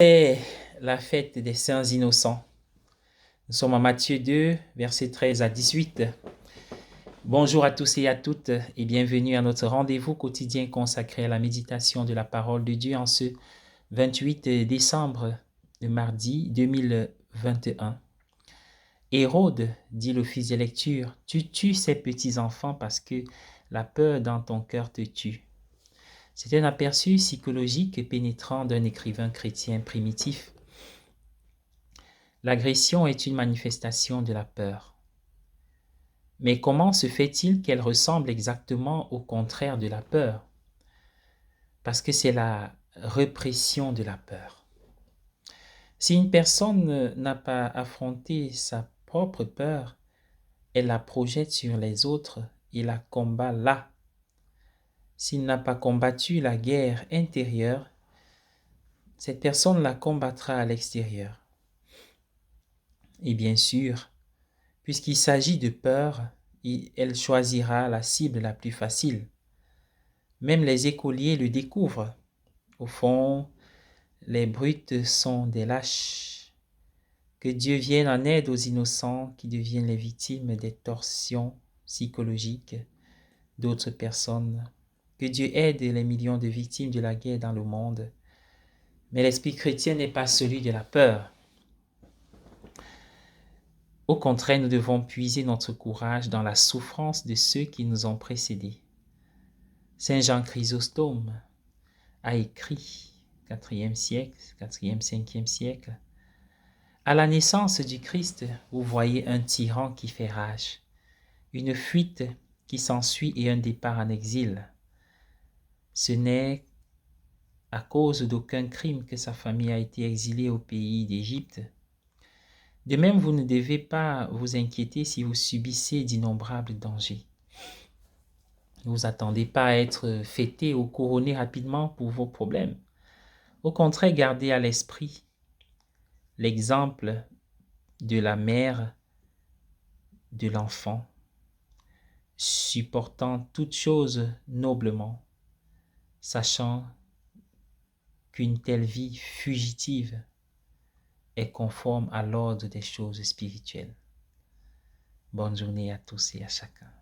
C'est la fête des saints innocents. Nous sommes en Matthieu 2, versets 13 à 18. Bonjour à tous et à toutes et bienvenue à notre rendez-vous quotidien consacré à la méditation de la parole de Dieu en ce 28 décembre, le mardi 2021. Hérode, dit l'office de lecture, tu tues ces petits-enfants parce que la peur dans ton cœur te tue. C'est un aperçu psychologique et pénétrant d'un écrivain chrétien primitif. L'agression est une manifestation de la peur. Mais comment se fait-il qu'elle ressemble exactement au contraire de la peur? Parce que c'est la répression de la peur. Si une personne n'a pas affronté sa propre peur, elle la projette sur les autres et la combat là. S'il n'a pas combattu la guerre intérieure, cette personne la combattra à l'extérieur. Et bien sûr, puisqu'il s'agit de peur, elle choisira la cible la plus facile. Même les écoliers le découvrent. Au fond, les brutes sont des lâches. Que Dieu vienne en aide aux innocents qui deviennent les victimes des torsions psychologiques d'autres personnes. Que Dieu aide les millions de victimes de la guerre dans le monde. Mais l'esprit chrétien n'est pas celui de la peur. Au contraire, nous devons puiser notre courage dans la souffrance de ceux qui nous ont précédés. Saint Jean Chrysostome a écrit, 4e siècle, 4e, 5e siècle, « À la naissance du Christ, vous voyez un tyran qui fait rage, une fuite qui s'ensuit et un départ en exil. Ce n'est à cause d'aucun crime que sa famille a été exilée au pays d'Égypte. De même, vous ne devez pas vous inquiéter si vous subissez d'innombrables dangers. Ne vous attendez pas à être fêté ou couronné rapidement pour vos problèmes. Au contraire, gardez à l'esprit l'exemple de la mère de l'enfant, supportant toutes choses noblement, sachant qu'une telle vie fugitive est conforme à l'ordre des choses spirituelles. Bonne journée à tous et à chacun.